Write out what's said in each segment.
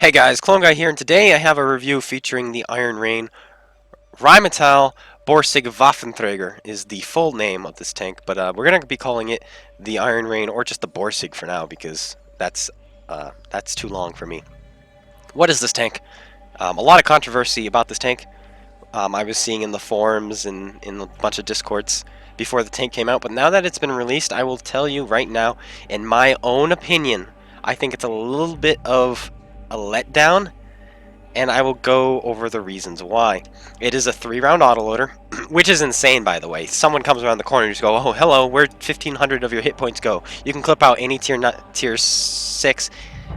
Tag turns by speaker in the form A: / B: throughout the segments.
A: Hey guys, Clone Guy here, and today I have a review featuring the Rhm Borsig Waffenträger is the full name of this tank, but we're going to be calling it the Rhm or just the Borsig for now because that's too long for me. What is this tank? A lot of controversy about this tank. I was seeing in the forums and in a bunch of discords before the tank came out, but now that it's been released, I will tell you right now, in my own opinion, I think it's a little bit of a letdown, and I will go over the reasons why. It is a 3-round autoloader, which is insane, by the way. Someone comes around the corner and just go, oh, hello, where'd 1,500 of your hit points go? You can clip out any tier 6,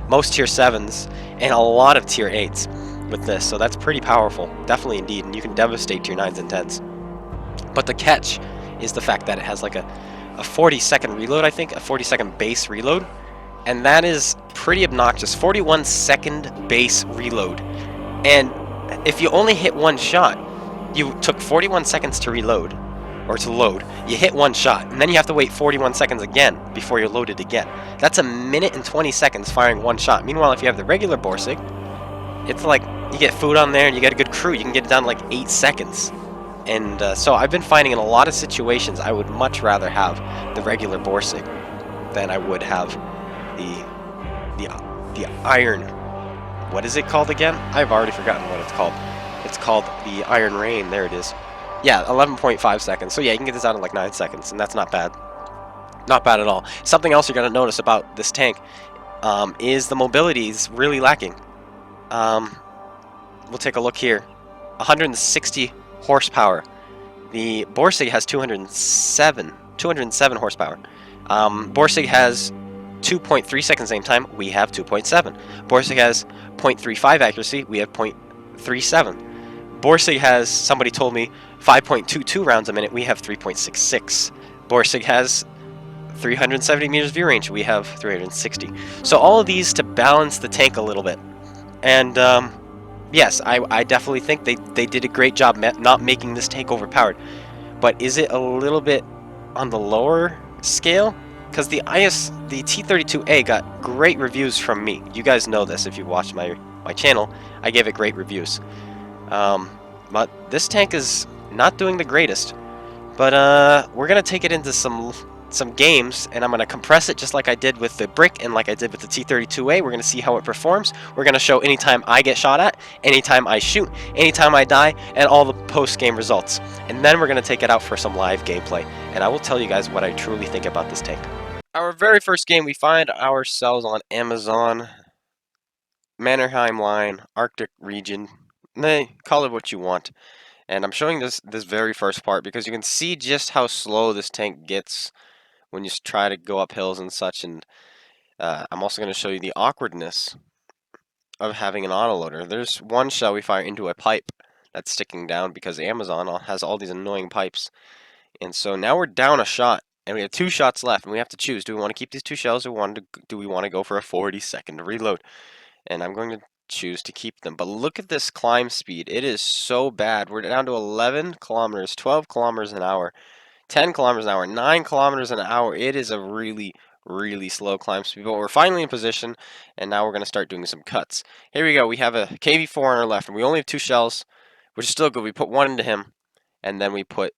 A: most tier 7s, and a lot of tier 8s with this, so that's pretty powerful, definitely indeed, and you can devastate tier 9s and 10s. But the catch is the fact that it has like a 40-second reload, I think, a 40-second base reload, and that is pretty obnoxious. 41-second base reload. And if you only hit one shot, you took 41 seconds to reload, or to load. You hit one shot, and then you have to wait 41 seconds again before you're loaded again. That's a minute and 20 seconds firing one shot. Meanwhile, if you have the regular Borsig, it's like you get food on there and you get a good crew. You can get it down to like 8 seconds. And so I've been finding in a lot of situations I would much rather have the regular Borsig than I would have the the iron. What is it called again? I've already forgotten what it's called. It's called the Iron Rain. There it is. Yeah, 11.5 seconds. So yeah, you can get this out in like 9 seconds, and that's not bad. Not bad at all. Something else you're going to notice about this tank is the mobility is really lacking. Um, we'll take a look here. 160 horsepower. The Borsig has 207 horsepower. Borsig has 2.3 seconds aim time, we have 2.7. Borsig has 0.35 accuracy, we have 0.37. Borsig has, somebody told me, 5.22 rounds a minute, we have 3.66. Borsig has 370 meters view range, we have 360. So all of these to balance the tank a little bit. And yes, I definitely think they did a great job not making this tank overpowered. But is it a little bit on the lower scale? Because the T32A got great reviews from me. You guys know this if you watched my channel. I gave it great reviews. But this tank is not doing the greatest. But we're gonna take it into some games, and I'm gonna compress it just like I did with the brick and like I did with the T32A. We're gonna see how it performs. We're gonna show anytime I get shot at, anytime I shoot, anytime I die, and all the post-game results. And then we're gonna take it out for some live gameplay, and I will tell you guys what I truly think about this tank. Our very first game, we find ourselves on Amazon, Mannerheim line, Arctic region. Call it what you want. And I'm showing this very first part because you can see just how slow this tank gets when you try to go up hills and such. And I'm also going to show you the awkwardness of having an autoloader. There's one shell we fire into a pipe that's sticking down because Amazon has all these annoying pipes. And so now we're down a shot, and we have 2 shots left, and we have to choose. Do we want to keep these 2 shells, or do we want to go for a 40-second reload? And I'm going to choose to keep them. But look at this climb speed. It is so bad. We're down to 11 kilometers, 12 kilometers an hour, 10 kilometers an hour, 9 kilometers an hour. It is a really, really slow climb speed. But we're finally in position, and now we're going to start doing some cuts. Here we go. We have a KV-4 on our left, and we only have 2 shells, which is still good. We put 1 into him, and then we put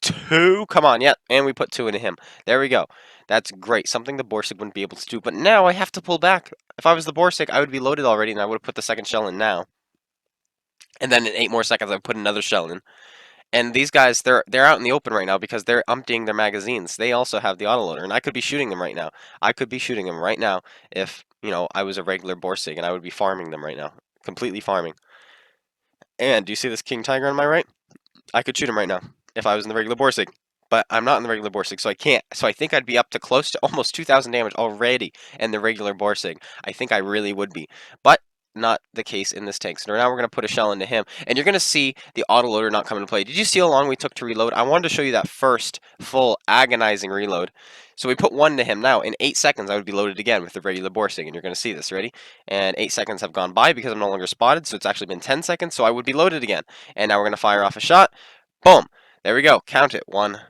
A: 2. Come on, yeah, and we put 2 into him. There we go. That's great. Something the Borsig wouldn't be able to do. But now I have to pull back. If I was the Borsig, I would be loaded already, and I would have put the second shell in now. And then in 8 more seconds, I would put another shell in. And these guys, they're out in the open right now because they're emptying their magazines. They also have the autoloader, and I could be shooting them right now. I could be shooting them right now if, I was a regular Borsig, and I would be farming them right now. Completely farming. And do you see this King Tiger on my right? I could shoot him right now if I was in the regular Borsig. But I'm not in the regular Borsig, so I can't. So I think I'd be up to close to almost 2,000 damage already in the regular Borsig. I think I really would be. But not the case in this tank. So now we're going to put a shell into him. And you're going to see the autoloader not come into play. Did you see how long we took to reload? I wanted to show you that first full agonizing reload. So we put 1 to him. Now, in 8 seconds, I would be loaded again with the regular Borsig. And you're going to see this. Ready? And 8 seconds have gone by because I'm no longer spotted. So it's actually been 10 seconds. So I would be loaded again. And now we're going to fire off a shot. Boom. There we go. Count it. 1,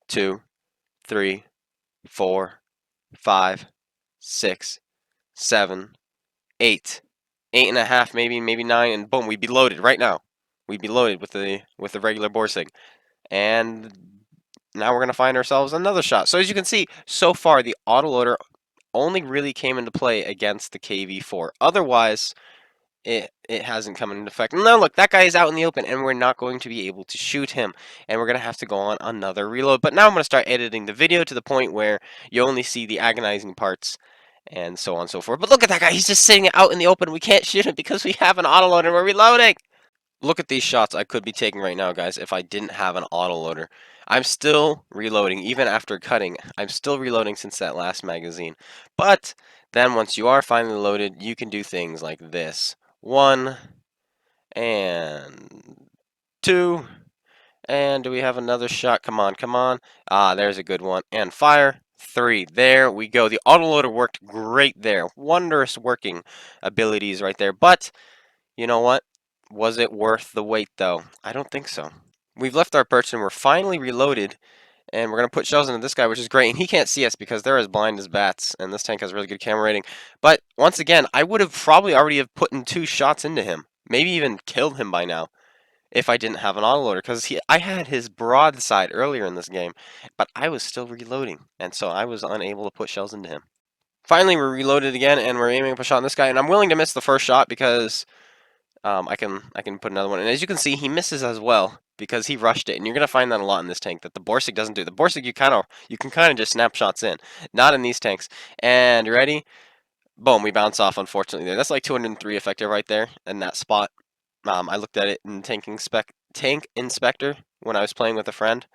A: 2, 3, 4, 5, 6, 7, 8. 8.5, maybe 9, and boom, we'd be loaded right now. We'd be loaded with the regular Borsig. And now we're gonna find ourselves another shot. So as you can see, so far the autoloader only really came into play against the KV4. Otherwise, it hasn't come into effect. Now look, that guy is out in the open, and we're not going to be able to shoot him, and we're gonna have to go on another reload. But now I'm gonna start editing the video to the point where you only see the agonizing parts, and so on and so forth. But look at that guy; he's just sitting out in the open. We can't shoot him because we have an autoloader and we're reloading. Look at these shots I could be taking right now, guys, if I didn't have an autoloader. I'm still reloading, even after cutting. I'm still reloading since that last magazine. But then once you are finally loaded, you can do things like this. 1 and 2. And do we have another shot? Come on, come on. Ah, there's a good one. And fire. 3. There we go. The autoloader worked great there. Wondrous working abilities right there. But you know what? Was it worth the wait, though? I don't think so. We've left our perch and we're finally reloaded, and we're going to put shells into this guy, which is great. And he can't see us because they're as blind as bats, and this tank has really good camera rating. But once again, I would have probably already have put in 2 shots into him, maybe even killed him by now, if I didn't have an autoloader, because I had his broadside earlier in this game, but I was still reloading, and so I was unable to put shells into him. Finally, we're reloaded again, and we're aiming up a shot on this guy, and I'm willing to miss the first shot because I can put another one, and as you can see, he misses as well because he rushed it, and you're gonna find that a lot in this tank that the Borsig doesn't do. The Borsig you can kind of just snap shots in, not in these tanks. And you ready? Boom, we bounce off. Unfortunately, there. That's like 203 effective right there in that spot. I looked at it in tank inspector when I was playing with a friend,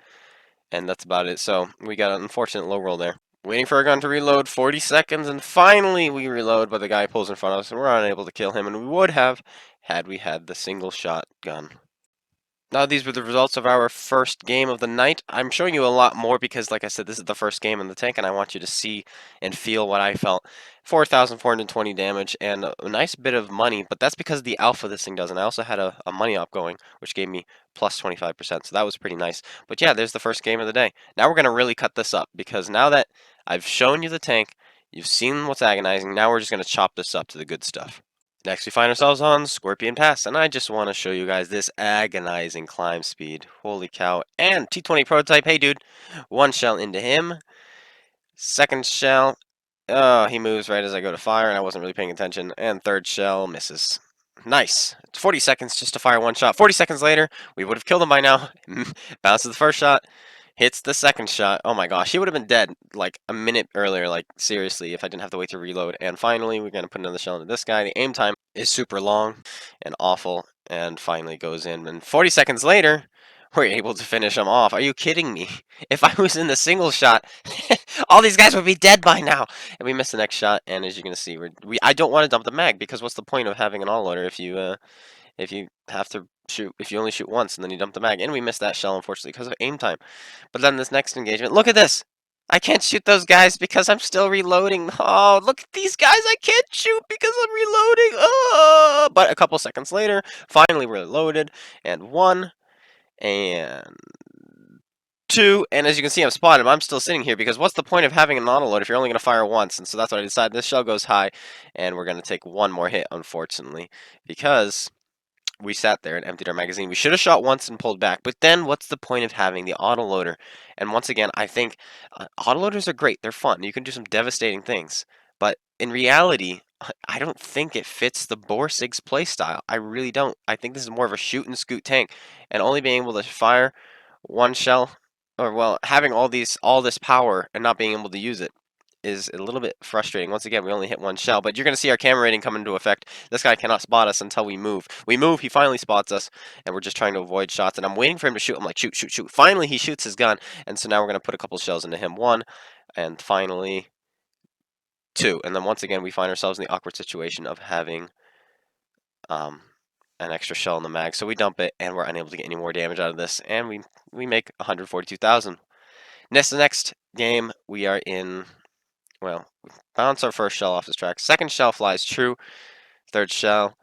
A: and that's about it. So we got an unfortunate low roll there. Waiting for our gun to reload, 40 seconds, and finally we reload, but the guy pulls in front of us, and we're unable to kill him, and we would have had we had the single shot gun. Now these were the results of our first game of the night. I'm showing you a lot more because, like I said, this is the first game in the tank, and I want you to see and feel what I felt. 4,420 damage and a nice bit of money, but that's because of the alpha this thing does, and I also had a money op going, which gave me plus 25%, so that was pretty nice. But yeah, there's the first game of the day. Now we're going to really cut this up, because now that I've shown you the tank, you've seen what's agonizing, now we're just going to chop this up to the good stuff. Next, we find ourselves on Scorpion Pass, and I just want to show you guys this agonizing climb speed. Holy cow. And T20 prototype, hey dude, 1 shell into him. Second shell, oh, he moves right as I go to fire, and I wasn't really paying attention. And third shell misses. Nice. 40 seconds just to fire 1 shot. 40 seconds later, we would have killed him by now. Bounces the first shot, hits the second shot. Oh my gosh, he would have been dead like a minute earlier, like seriously, if I didn't have to wait to reload. And finally, we're going to put another shell into this guy. The aim time is super long and awful, and finally goes in. And 40 seconds later, we're able to finish him off. Are you kidding me? If I was in the single shot, all these guys would be dead by now. And we missed the next shot, and as you can see, I don't want to dump the mag, because what's the point of having an autoloader if you have to shoot, if you only shoot once and then you dump the mag? And we missed that shell, unfortunately, because of aim time. But then this next engagement, look at this! I can't shoot those guys because I'm still reloading. Oh, look at these guys! I can't shoot because I'm reloading! Oh! But a couple seconds later, finally we're loaded, and 1, and 2, and as you can see, I'm spotted. I'm still sitting here because what's the point of having an autoload if you're only going to fire once? And so that's what I decided. This shell goes high, and we're going to take 1 more hit, unfortunately, because we sat there and emptied our magazine. We should have shot once and pulled back, but then what's the point of having the autoloader? And once again, I think autoloaders are great. They're fun. You can do some devastating things, but in reality, I don't think it fits the Borsig's playstyle. I really don't. I think this is more of a shoot and scoot tank, and only being able to fire 1 shell, or well, having all this power and not being able to use it is a little bit frustrating. Once again, we only hit 1 shell, but you're going to see our camera rating come into effect. This guy cannot spot us until we move. We move, he finally spots us, and we're just trying to avoid shots, and I'm waiting for him to shoot. I'm like, shoot, shoot, shoot. Finally, he shoots his gun, and so now we're going to put a couple shells into him. 1, and finally 2. And then once again, we find ourselves in the awkward situation of having an extra shell in the mag. So we dump it, and we're unable to get any more damage out of this, and we make 142,000. Next game, we are in, well, we bounce our first shell off this track. Second shell flies true. Third shell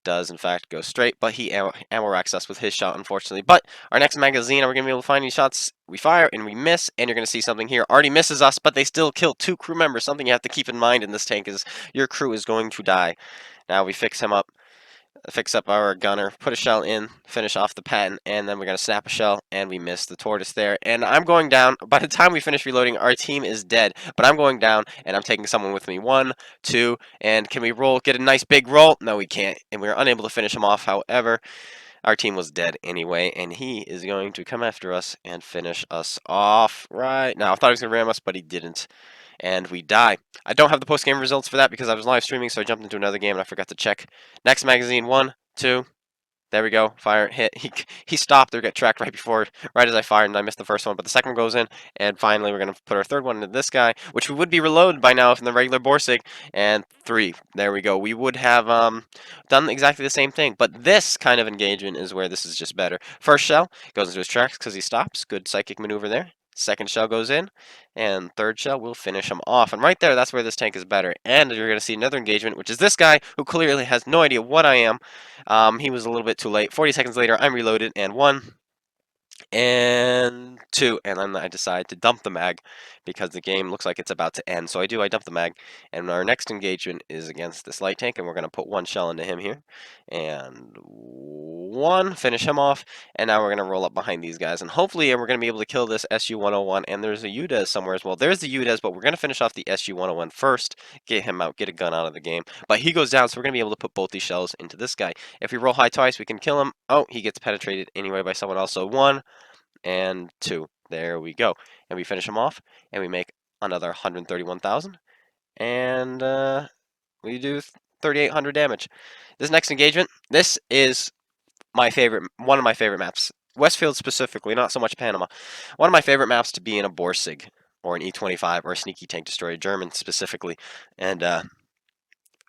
A: does, in fact, go straight, but he ammo racks us with his shot, unfortunately. But our next magazine, are we going to be able to find any shots? We fire, and we miss, and you're going to see something here. Already misses us, but they still kill 2 crew members. Something you have to keep in mind in this tank is your crew is going to die. Now we fix him up. Fix up our gunner, put a shell in, finish off the patent, and then we're going to snap a shell, and we miss the tortoise there. And I'm going down. By the time we finish reloading, our team is dead. But I'm going down, and I'm taking someone with me. 1, 2, and can we roll? Get a nice big roll? No, we can't. And we were unable to finish him off. However, our team was dead anyway, and he is going to come after us and finish us off right now. I thought he was going to ram us, but he didn't. And we die. I don't have the post-game results for that because I was live streaming, so I jumped into another game and I forgot to check. Next magazine, 1, 2. There we go. Fire, hit. He stopped or get tracked right as I fired, and I missed the first one. But the second one goes in, and finally we're gonna put our third one into this guy, which would be reloaded by now if in the regular Borsig. And 3. There we go. We would have done exactly the same thing, but this kind of engagement is where this is just better. First shell goes into his tracks because he stops. Good psychic maneuver there. Second shell goes in, and third shell will finish him off. And right there, that's where this tank is better. And you're going to see another engagement, which is this guy, who clearly has no idea what I am. He was a little bit too late. 40 seconds later, I'm reloaded, and 1, and 2, and then I decide to dump the mag because the game looks like it's about to end. So I dump the mag, and our next engagement is against this light tank, and we're going to put 1 shell into him here, and 1, finish him off, and now we're going to roll up behind these guys, and hopefully we're going to be able to kill this SU-101, and there's a UDES somewhere as well. There's the UDES, but we're going to finish off the SU-101 first, get him out, get a gun out of the game, but he goes down, so we're going to be able to put both these shells into this guy. If we roll high twice, we can kill him. Oh, he gets penetrated anyway by someone else, so 1, and 2. There we go. And we finish him off, and we make another 131,000. And we do 3,800 damage. This next engagement, this is my favorite, one of my favorite maps. Westfield specifically, not so much Panama. One of my favorite maps to be in a Borsig, or an E25, or a sneaky tank destroyer, German specifically. And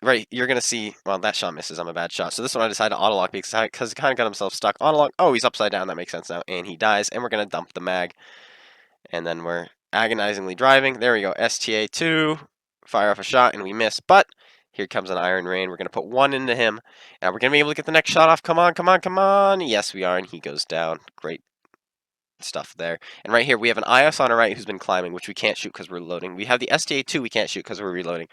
A: right, you're going to see, well, that shot misses. I'm a bad shot. So this one I decided to auto-lock because he kind of got himself stuck. Auto-lock. Oh, he's upside down. That makes sense now. And he dies. And we're going to dump the mag. And then we're agonizingly driving. There we go. STA2. Fire off a shot, and we miss. But here comes an Iron Rain. We're going to put 1 into him. And we're going to be able to get the next shot off. Come on, come on, come on. Yes, we are. And he goes down. Great stuff there. And right here, we have an IS on our right who's been climbing, which we can't shoot because we're reloading. We have the STA2 we can't shoot because we're reloading.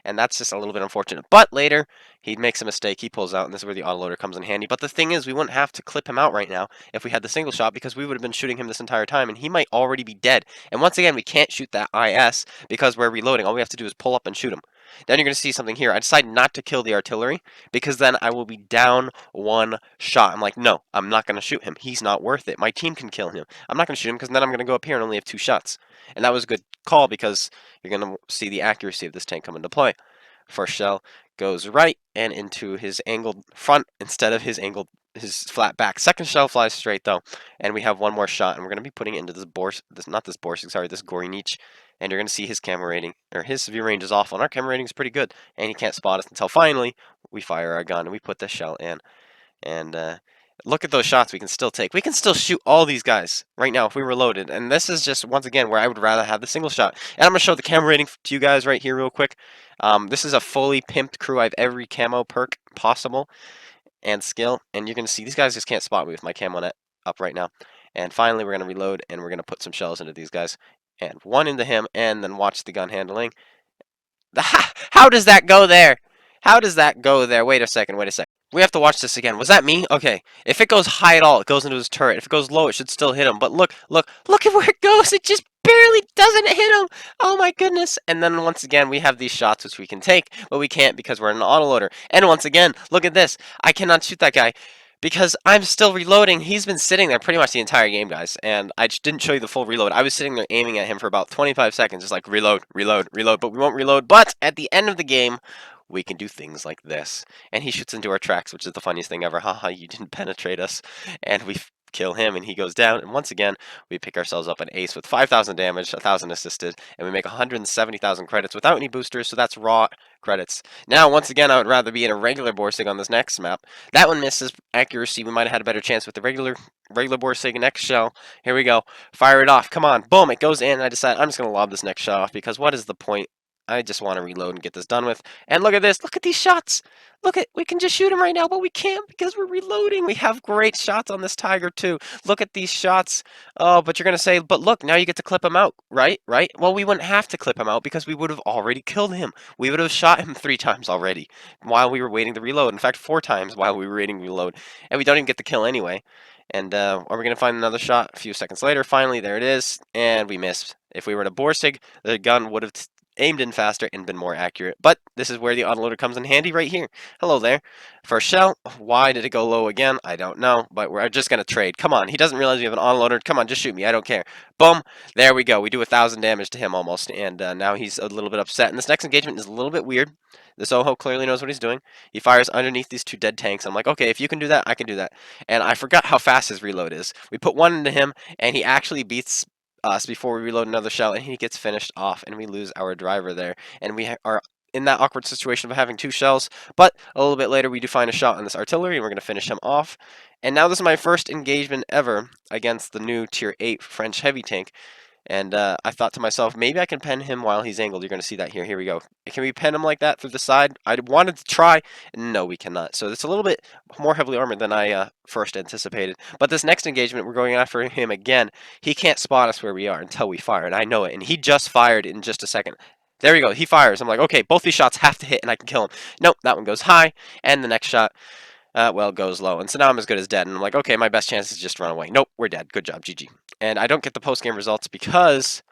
A: And that's just a little bit unfortunate. But later, he makes a mistake. He pulls out, and this is where the autoloader comes in handy. But the thing is, we wouldn't have to clip him out right now if we had the single shot because we would have been shooting him this entire time, and he might already be dead. And once again, we can't shoot that IS because we're reloading. All we have to do is pull up and shoot him. Then you're going to see something here. I decide not to kill the artillery because then I will be down 1 shot. I'm like, no, I'm not going to shoot him. He's not worth it. My team can kill him. I'm not going to shoot him because then I'm going to go up here and only have 2 shots. And that was a good call because you're going to see the accuracy of this tank come into play. First shell goes right and into his angled front instead of his flat back. Second shell flies straight though, and we have 1 more shot, and we're going to be putting it into this this gory niche. And you're going to see his camera rating, or his view range is awful, and our camera rating is pretty good, and he can't spot us until finally we fire our gun and we put the shell in. And look at those shots we can still take. We can still shoot all these guys right now if we were loaded. And this is just, once again, where I would rather have the single shot. And I'm going to show the camera rating to you guys right here real quick. This is a fully pimped crew. I have every camo perk possible and skill. And you're going to see these guys just can't spot me with my camo net up right now. And finally, we're going to reload, and we're going to put some shells into these guys. And 1 into him, and then watch the gun handling. How does that go there? How does that go there? Wait a second, wait a second. We have to watch this again. Was that me? Okay. If it goes high at all, it goes into his turret. If it goes low, it should still hit him. But look at where it goes. It just barely doesn't hit him. Oh my goodness. And then once again, we have these shots which we can take, but we can't because we're in an autoloader. And once again, look at this. I cannot shoot that guy because I'm still reloading. He's been sitting there pretty much the entire game, guys, and I just didn't show you the full reload. I was sitting there aiming at him for about 25 seconds, just like reload, reload, reload, but we won't reload. But at the end of the game, we can do things like this. And he shoots into our tracks, which is the funniest thing ever. Haha, you didn't penetrate us. And we kill him, and he goes down. And once again, we pick ourselves up an ace with 5,000 damage, 1,000 assisted, and we make 170,000 credits without any boosters, so that's raw credits. Now, once again, I would rather be in a regular Borsig on this next map. That one misses accuracy. We might have had a better chance with the regular Borsig next shell. Here we go. Fire it off. Come on. Boom. It goes in. I decide I'm just going to lob this next shell off because what is the point I just want to reload and get this done with. And look at this. Look at these shots. Look at, we can just shoot him right now, but we can't because we're reloading. We have great shots on this tiger too. Look at these shots. Oh, but you're going to say, but look, now you get to clip him out, right? Right? Well, we wouldn't have to clip him out because we would have already killed him. We would have shot him 3 times already while we were waiting to reload. In fact, 4 times while we were waiting to reload. And we don't even get the kill anyway. And are we going to find another shot a few seconds later? Finally, there it is. And we missed. If we were in a Borsig, the gun would have aimed in faster and been more accurate. But this is where the autoloader comes in handy right here. Hello there. First shell. Why did it go low again? I don't know. But we're just going to trade. Come on. He doesn't realize we have an autoloader. Come on, just shoot me. I don't care. Boom. There we go. We do 1,000 damage to him almost. And now he's a little bit upset. And this next engagement is a little bit weird. The Soho clearly knows what he's doing. He fires underneath these 2 dead tanks. I'm like, okay, if you can do that, I can do that. And I forgot how fast his reload is. We put 1 into him, and he actually beats us before we reload another shell, and he gets finished off, and we lose our driver there. And we are in that awkward situation of having 2 shells. But a little bit later, we do find a shot on this artillery, and we're going to finish him off. And now this is my first engagement ever against the new Tier 8 French heavy tank. And I thought to myself, maybe I can pen him while he's angled. You're going to see that here. Here we go. Can we pen him like that through the side? I wanted to try. No, we cannot. So it's a little bit more heavily armored than I first anticipated. But this next engagement, we're going after him again. He can't spot us where we are until we fire, and I know it. And he just fired in just a second. There we go. He fires. I'm like, okay, both these shots have to hit, and I can kill him. Nope, that one goes high, and the next shot, well, goes low. And so now I'm as good as dead. And I'm like, okay, my best chance is just run away. Nope, we're dead. Good job, GG. And I don't get the post-game results because,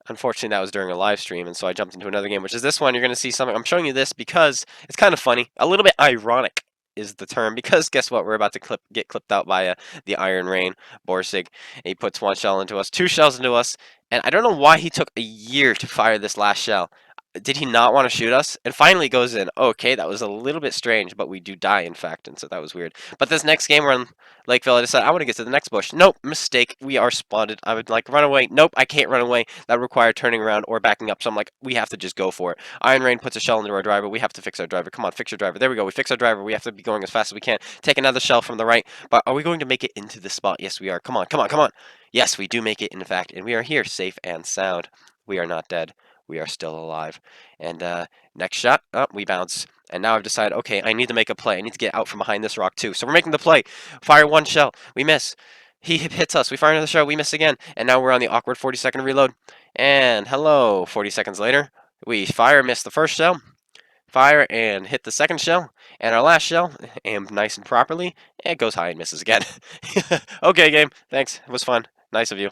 A: unfortunately, that was during a live stream. And so I jumped into another game, which is this one. You're going to see something. I'm showing you this because it's kind of funny. A little bit ironic is the term. Because guess what? We're about to get clipped out by the Rhm Borsig. And he puts 1 shell into us, 2 shells into us. And I don't know why he took a year to fire this last shell. Did he not want to shoot us? And finally goes in. Okay, that was a little bit strange, but we do die, in fact, and so that was weird. But this next game, we're on Lakeville. I decided I want to get to the next bush. Nope, mistake. We are spotted. I would like run away. Nope, I can't run away. That would require turning around or backing up. So I'm like, we have to just go for it. Iron Rain puts a shell into our driver. We have to fix our driver. Come on, fix your driver. There we go. We fix our driver. We have to be going as fast as we can. Take another shell from the right. But are we going to make it into the spot? Yes, we are. Come on, come on, come on. Yes, we do make it, in fact, and we are here, safe and sound. We are not dead. We are still alive. And next shot, we bounce. And now I've decided, okay, I need to make a play. I need to get out from behind this rock too. So we're making the play. Fire 1 shell. We miss. He hits us. We fire another shell. We miss again. And now we're on the awkward 40-second reload. And hello, 40 seconds later. We fire, miss the first shell. Fire and hit the second shell. And our last shell, aimed nice and properly. It goes high and misses again. Okay, game. Thanks. It was fun. Nice of you.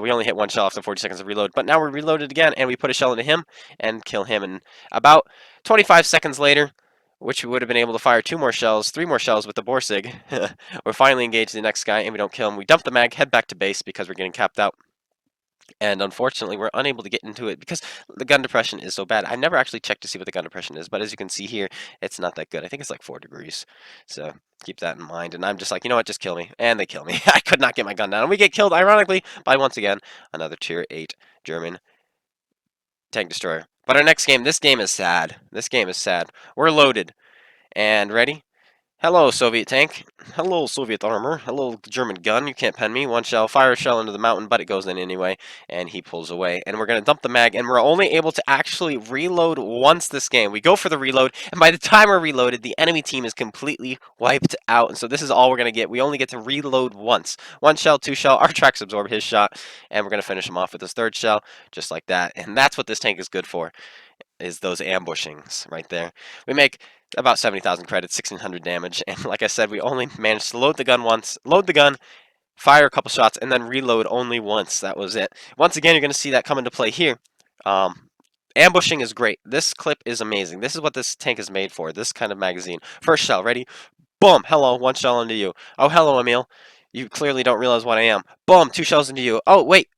A: We only hit 1 shell after 40 seconds of reload, but now we're reloaded again, and we put a shell into him and kill him. And about 25 seconds later, which we would have been able to fire 2 more shells, 3 more shells with the Borsig, we're finally engaged the next guy, and we don't kill him. We dump the mag, head back to base because we're getting capped out. And unfortunately, we're unable to get into it because the gun depression is so bad. I never actually checked to see what the gun depression is, but as you can see here, it's not that good. I think it's like 4 degrees. So keep that in mind. And I'm just like, you know what, just kill me. And they kill me. I could not get my gun down. And we get killed, ironically, by, once again, another Tier 8 German tank destroyer. But our next game, this game is sad. This game is sad. We're loaded. And ready? Hello, Soviet tank. Hello, Soviet armor. Hello, German gun. You can't pen me. 1 shell. Fire a shell into the mountain, but it goes in anyway. And he pulls away. And we're going to dump the mag. And we're only able to actually reload once this game. We go for the reload. And by the time we're reloaded, the enemy team is completely wiped out. And so this is all we're going to get. We only get to reload once. 1 shell, 2 shell. Our tracks absorb his shot. And we're going to finish him off with his 3rd shell. Just like that. And that's what this tank is good for. Is those ambushings right there. We make about 70,000 credits, 1,600 damage, and like I said, we only managed to load the gun once, fire a couple shots, and then reload only once. That was it. Once again, you're going to see that come into play here. Ambushing is great. This clip is amazing. This is what this tank is made for, this kind of magazine. First shell, ready? Boom, hello, 1 shell into you. Oh, hello, Emil. You clearly don't realize what I am. Boom, 2 shells into you. Oh, wait.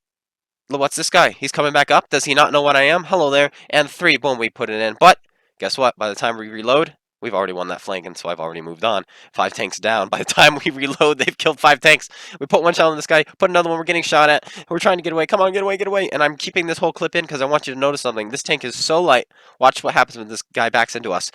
A: What's this guy? He's coming back up. Does he not know what I am? Hello there. And 3. Boom, we put it in. But guess what? By the time we reload, we've already won that flank, and so I've already moved on. 5 tanks down. By the time we reload, they've killed 5 tanks. We put 1 shell in this guy, put another one. We're getting shot at. We're trying to get away. Come on, get away, get away. And I'm keeping this whole clip in because I want you to notice something. This tank is so light. Watch what happens when this guy backs into us.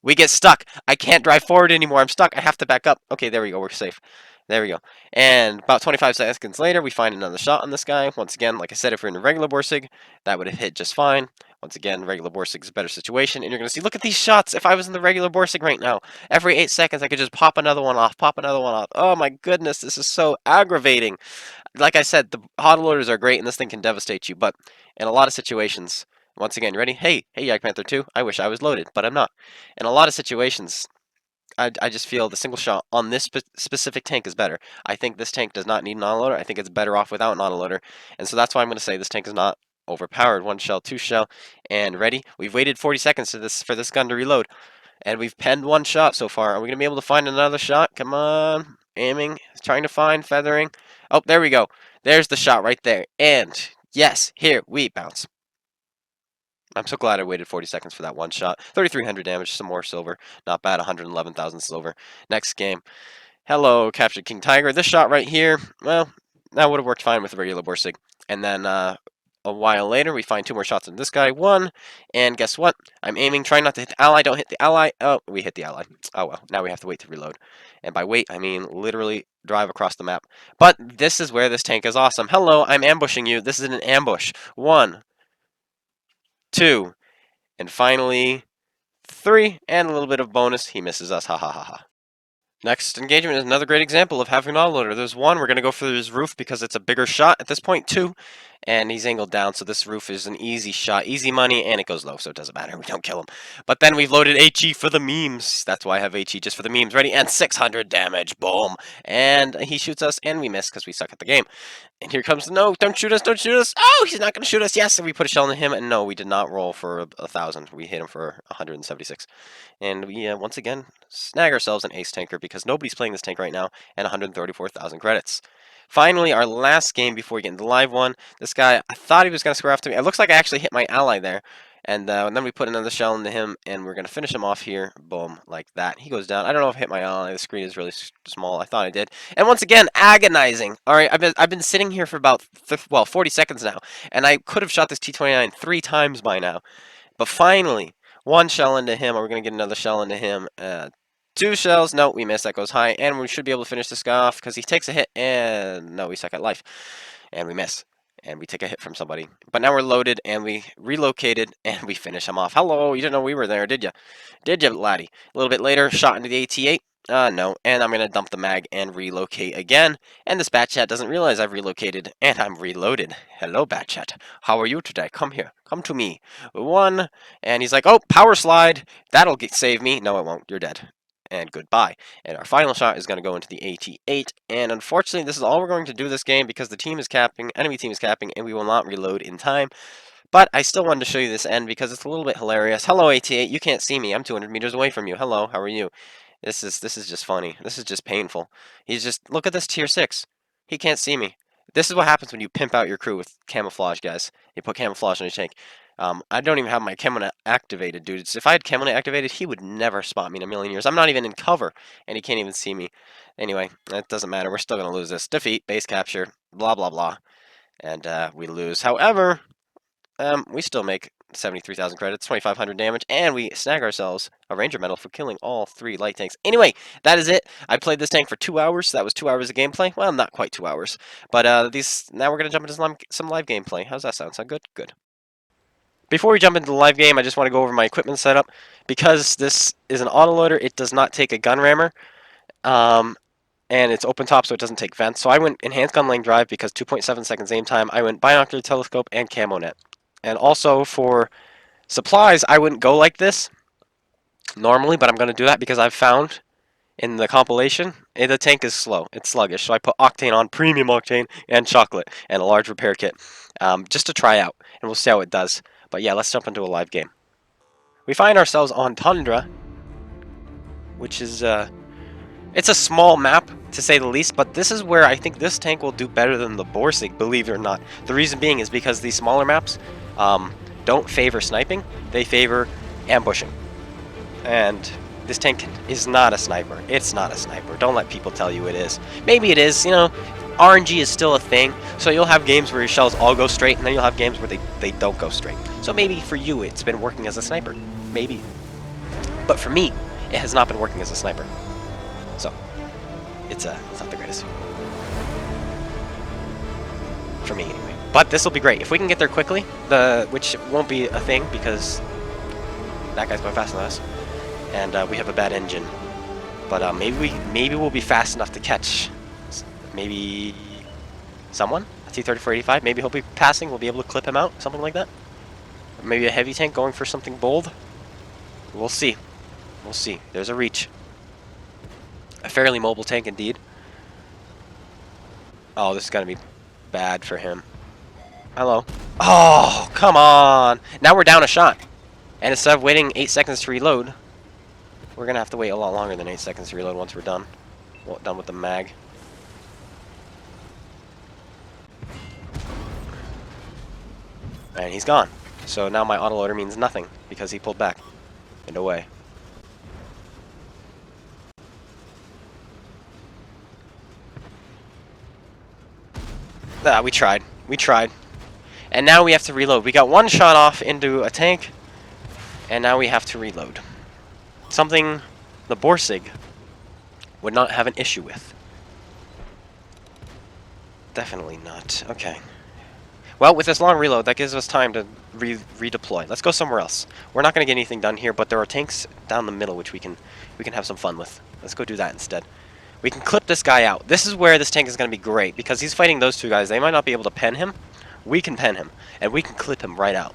A: We get stuck. I can't drive forward anymore. I'm stuck. I have to back up. Okay, there we go. We're safe. There we go. And about 25 seconds later, we find another shot on this guy. Once again, like I said, if we're in a regular Borsig, that would have hit just fine. Once again, regular Borsig's a better situation, and you're going to see, look at these shots. If I was in the regular Borsig right now, every 8 seconds I could just pop another one off, pop another one off. Oh my goodness, this is so aggravating. Like I said, the autoloaders are great, and this thing can devastate you, but in a lot of situations, once again, you ready? Hey, Yak Panther 2, I wish I was loaded, but I'm not. In a lot of situations, I just feel the single shot on this specific tank is better. I think this tank does not need an autoloader. I think it's better off without an autoloader. And so that's why I'm going to say this tank is not overpowered. 1 shell, 2 shell, and ready. We've waited 40 seconds for this gun to reload. And we've penned 1 shot so far. Are we going to be able to find another shot? Come on. Aiming. Trying to find. Feathering. Oh, there we go. There's the shot right there. And yes, here we bounce. I'm so glad I waited 40 seconds for that 1 shot. 3,300 damage, some more silver. Not bad, 111,000 silver. Next game. Hello, Captured King Tiger. This shot right here, well, that would have worked fine with a regular Borsig. And then a while later, we find 2 more shots in this guy. 1, and guess what? I'm aiming, trying not to hit the ally. Don't hit the ally. Oh, we hit the ally. Oh, well, now we have to wait to reload. And by wait, I mean literally drive across the map. But this is where this tank is awesome. Hello, I'm ambushing you. This is an ambush. 1, 2, and finally 3, and a little bit of bonus. He misses us. Ha ha ha ha. Next engagement is another great example of having an autoloader. There's 1, we're going to go for his roof because it's a bigger shot at this point. 2, and he's angled down, so this roof is an easy shot, easy money, and it goes low, so it doesn't matter. We don't kill him. But then we've loaded HE for the memes. That's why I have HE, just for the memes. Ready? And 600 damage. Boom. And he shoots us, and we miss because we suck at the game. And here comes the no, don't shoot us, don't shoot us. Oh, he's not going to shoot us. Yes, and we put a shell into him, and no, we did not roll for 1,000. We hit him for 176. And we, once again, snag ourselves an ace tanker because nobody's playing this tank right now, and 134,000 credits. Finally, our last game before we get into the live one. This guy, I thought he was going to square after me. It looks like I actually hit my ally there. And then we put another shell into him, and we're going to finish him off here. Boom, like that. He goes down. I don't know if I hit my ally. The screen is really small. I thought I did. And once again, agonizing. All right, I've been sitting here for about 40 seconds now, and I could have shot this T-29 3 times by now. But finally, 1 shell into him. Are we going to get another shell into him? 2 shells. No, we missed. That goes high. And we should be able to finish this guy off because he takes a hit. And no, we suck at life. And we miss. And we take a hit from somebody. But now we're loaded, and we relocated, and we finish him off. Hello, you didn't know we were there, did you? Did you, laddie? A little bit later, shot into the AT-8. No. And I'm going to dump the mag and relocate again. And this bat chat doesn't realize I've relocated, and I'm reloaded. Hello, bat chat. How are you today? Come here. Come to me. 1. And he's like, oh, power slide. That'll save me. No, it won't. You're dead. And goodbye. And our final shot is going to go into the AT-8. And unfortunately, this is all we're going to do this game because the team is capping, enemy team is capping, and we will not reload in time. But I still wanted to show you this end because it's a little bit hilarious. Hello, AT-8. You can't see me. I'm 200 meters away from you. Hello, how are you? This is just funny. This is just painful. He's just, look at this tier 6. He can't see me. This is what happens when you pimp out your crew with camouflage, guys. You put camouflage on your tank. I don't even have my camo activated, dude. If I had camo activated, he would never spot me in a million years. I'm not even in cover, and he can't even see me. Anyway, that doesn't matter. We're still going to lose this. Defeat, base capture, blah, blah, blah. And we lose. However, we still make 73,000 credits, 2,500 damage, and we snag ourselves a Ranger medal for killing all 3 light tanks. Anyway, that is it. I played this tank for 2 hours. So that was 2 hours of gameplay. Well, not quite 2 hours. But now we're going to jump into some live gameplay. How's that sound? Sound good? Good. Before we jump into the live game, I just want to go over my equipment setup. Because this is an autoloader, it does not take a gun rammer. And it's open top, so it doesn't take vents. So I went enhanced gun lane drive because 2.7 seconds aim time. I went binocular telescope and camo net. And also for supplies, I wouldn't go like this normally, but I'm going to do that because I've found in the compilation, the tank is slow. It's sluggish. So I put octane on, premium octane, and chocolate, and a large repair kit just to try out. And we'll see how it does. But yeah, let's jump into a live game. We find ourselves on Tundra, which is, it's a small map, to say the least, but this is where I think this tank will do better than the Borsig, believe it or not. The reason being is because these smaller maps don't favor sniping, they favor ambushing. And this tank is not a sniper. It's not a sniper. Don't let people tell you it is. Maybe it is, you know. RNG is still a thing, so you'll have games where your shells all go straight, and then you'll have games where they don't go straight. So maybe for you it's been working as a sniper. Maybe. But for me, it has not been working as a sniper. So, it's not the greatest. For me, anyway. But this will be great. If we can get there quickly, which won't be a thing because that guy's going faster than us. And we have a bad engine. But maybe we'll be fast enough to catch maybe someone, a T-3485. Maybe he'll be passing. We'll be able to clip him out, something like that. Or maybe a heavy tank going for something bold. We'll see. We'll see. There's a reach. A fairly mobile tank indeed. Oh, this is gonna be bad for him. Hello. Oh, come on. Now we're down a shot. And instead of waiting 8 seconds to reload, we're gonna have to wait a lot longer than 8 seconds to reload once we're done. Well, done with the mag. And he's gone. So now my autoloader means nothing because he pulled back and away. We tried. We tried. And now we have to reload. We got one shot off into a tank, and now we have to reload. Something the Borsig would not have an issue with. Definitely not. Okay. Well, with this long reload, that gives us time to redeploy. Let's go somewhere else. We're not going to get anything done here, but there are tanks down the middle which we can have some fun with. Let's go do that instead. We can clip this guy out. This is where this tank is going to be great, because he's fighting those two guys. They might not be able to pen him. We can pen him, and we can clip him right out.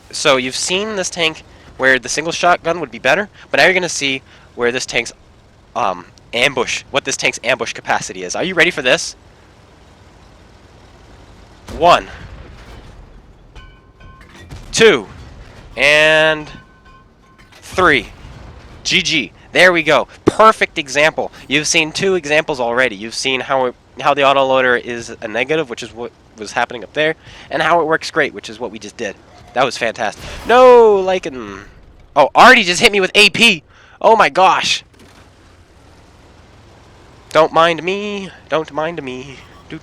A: So you've seen this tank where the single shotgun would be better, but now you're going to see where this tank's what this tank's ambush capacity is. Are you ready for this? 1, 2, and 3. GG. There we go. Perfect example. You've seen 2 examples already. You've seen how the autoloader is a negative, which is what was happening up there, and how it works great, which is what we just did. That was fantastic. No, Lycan. Oh, Artie just hit me with AP. Oh my gosh. Don't mind me. Don't mind me. Do.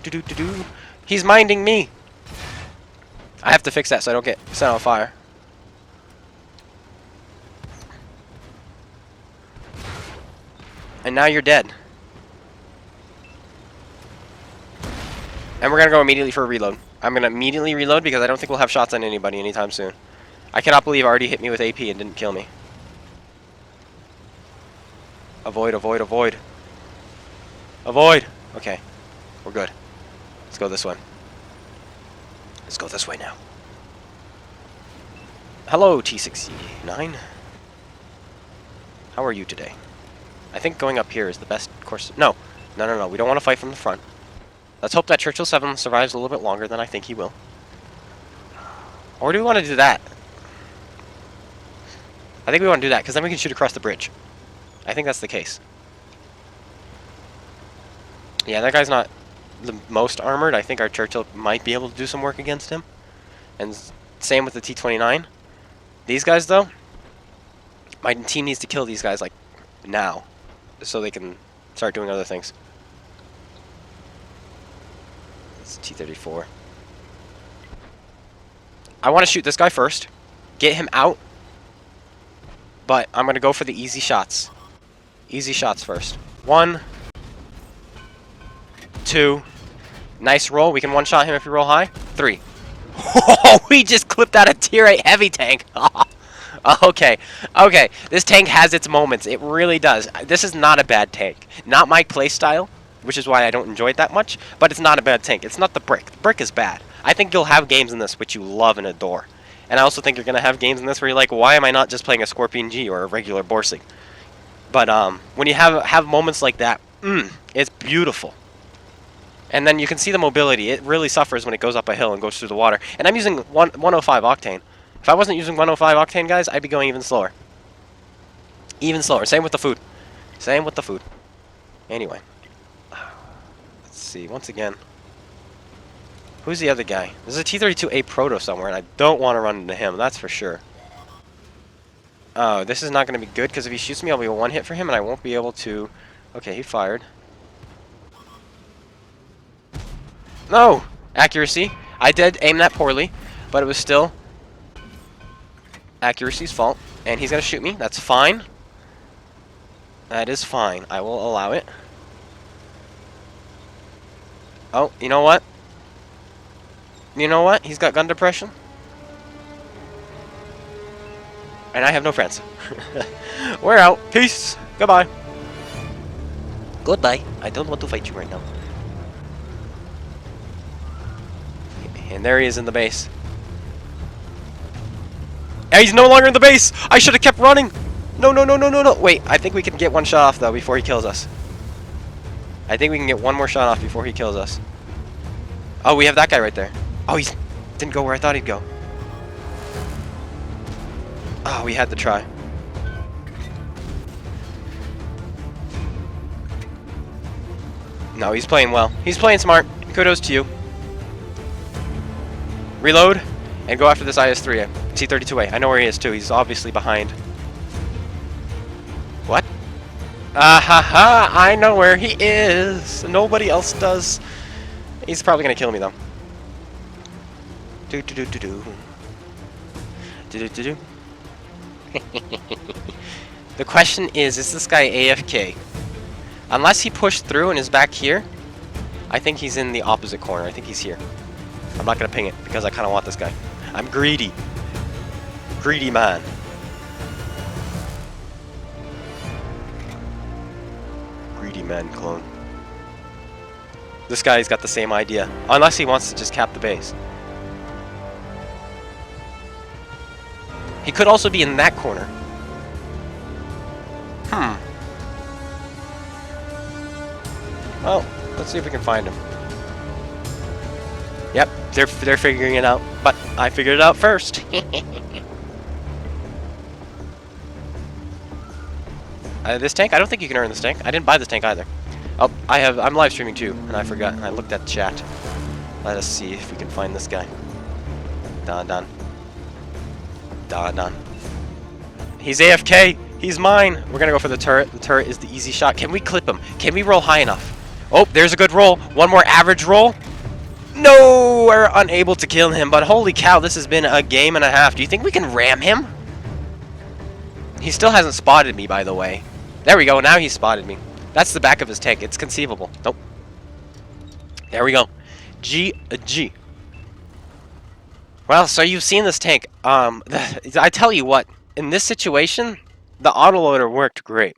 A: He's minding me. I have to fix that so I don't get set on fire. And now you're dead. And we're going to go immediately for a reload. I'm going to immediately reload because I don't think we'll have shots on anybody anytime soon. I cannot believe Artie hit me with AP and didn't kill me. Avoid, avoid, avoid. Avoid! Okay. We're good. Let's go this way. Let's go this way now. Hello, T69. How are you today? I think going up here is the best course. No. No. We don't want to fight from the front. Let's hope that Churchill 7 survives a little bit longer than I think he will. Or do we want to do that? I think we want to do that, because then we can shoot across the bridge. I think that's the case. Yeah, that guy's not the most armored. I think our Churchill might be able to do some work against him. And same with the T-29. These guys, though, my team needs to kill these guys, like, now. So they can start doing other things. It's T-34. I want to shoot this guy first. Get him out. But I'm going to go for the easy shots. Easy shots first. 1, 2. Nice roll. We can one-shot him if we roll high. 3. Oh, we just clipped out a tier 8 heavy tank. Okay. This tank has its moments. It really does. This is not a bad tank. Not my playstyle, which is why I don't enjoy it that much, but it's not a bad tank. It's not the brick. The brick is bad. I think you'll have games in this which you love and adore. And I also think you're going to have games in this where you're like, why am I not just playing a Scorpion G or a regular Borsig? But when you have moments like that, it's beautiful. And then you can see the mobility. It really suffers when it goes up a hill and goes through the water. And I'm using 105 octane. If I wasn't using 105 octane, guys, I'd be going even slower. Even slower. Same with the food. Same with the food. Anyway. Let's see. Once again. Who's the other guy? There's a T-32A Proto somewhere, and I don't want to run into him. That's for sure. Oh, this is not going to be good, because if he shoots me, I'll be a one hit for him, and I won't be able to... Okay, he fired. No! Accuracy. I did aim that poorly, but it was still accuracy's fault. And he's going to shoot me. That's fine. That is fine. I will allow it. Oh, you know what? You know what? He's got gun depression. And I have no friends. We're out. Peace. Goodbye. Goodbye. I don't want to fight you right now. And there he is in the base. Hey, he's no longer in the base! I should have kept running! No, no, no, no, no, no. Wait, I think we can get one shot off, though, before he kills us. I think we can get one more shot off before he kills us. Oh, we have that guy right there. Oh, he didn't go where I thought he'd go. Oh, we had to try. No, he's playing well. He's playing smart. Kudos to you. Reload, and go after this IS-3A. T-32A. I know where he is, too. He's obviously behind. What? Ah ha ha! I know where he is! Nobody else does. He's probably gonna kill me, though. Do-do-do-do-do. Do-do-do-do. The question is this guy AFK? Unless he pushed through and is back here, I think he's in the opposite corner. I think he's here. I'm not gonna ping it because I kind of want this guy. I'm greedy. Greedy man. Greedy man clone. This guy's got the same idea. Unless he wants to just cap the base. He could also be in that corner. Well, let's see if we can find him. Yep, they're figuring it out, but I figured it out first. This tank? I don't think you can earn this tank. I didn't buy this tank either. Oh, I'm live streaming too, and I forgot. I looked at the chat. Let us see if we can find this guy. Don. He's AFK. He's mine. We're gonna go for the turret. The turret is the easy shot. Can we clip him? Can we roll high enough? Oh, there's a good roll. One more average roll. No, we're unable to kill him, but holy cow, this has been a game and a half. Do you think we can ram him? He still hasn't spotted me, by the way. There we go, now he's spotted me. That's the back of his tank. It's conceivable. Nope. There we go. GG. Well, so you've seen this tank. I tell you what, in this situation, the autoloader worked great.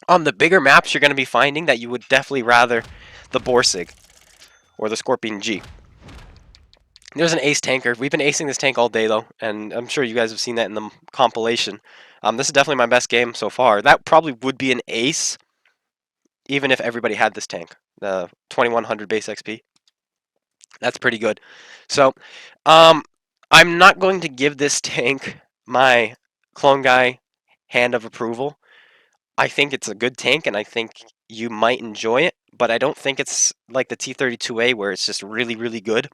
A: On the bigger maps, you're going to be finding that you would definitely rather the Borsig or the Scorpion G. There's an ace tanker. We've been acing this tank all day, though, and I'm sure you guys have seen that in the compilation. This is definitely my best game so far. That probably would be an ace, even if everybody had this tank. The 2100 base XP. That's pretty good. So, I'm not going to give this tank my clone guy hand of approval. I think it's a good tank, and I think you might enjoy it, but I don't think it's like the T-32A where it's just really, really good.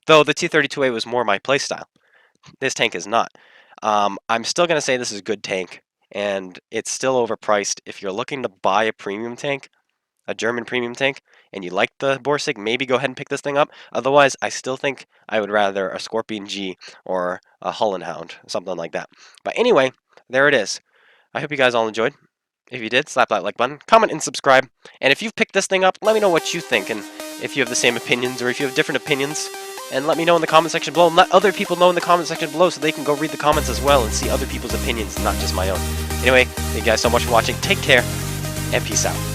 A: Though the T-32A was more my playstyle. This tank is not. I'm still going to say this is a good tank, and it's still overpriced. If you're looking to buy a premium tank, a German premium tank, and you like the Borsig, maybe go ahead and pick this thing up. Otherwise, I still think I would rather a Scorpion G or a Hound, something like that. But anyway, there it is. I hope you guys all enjoyed. If you did, slap that like button, comment and subscribe. And if you've picked this thing up, let me know what you think, and if you have the same opinions or if you have different opinions. And let me know in the comment section below, and let other people know in the comment section below so they can go read the comments as well and see other people's opinions, not just my own. Anyway, thank you guys so much for watching. Take care, and peace out.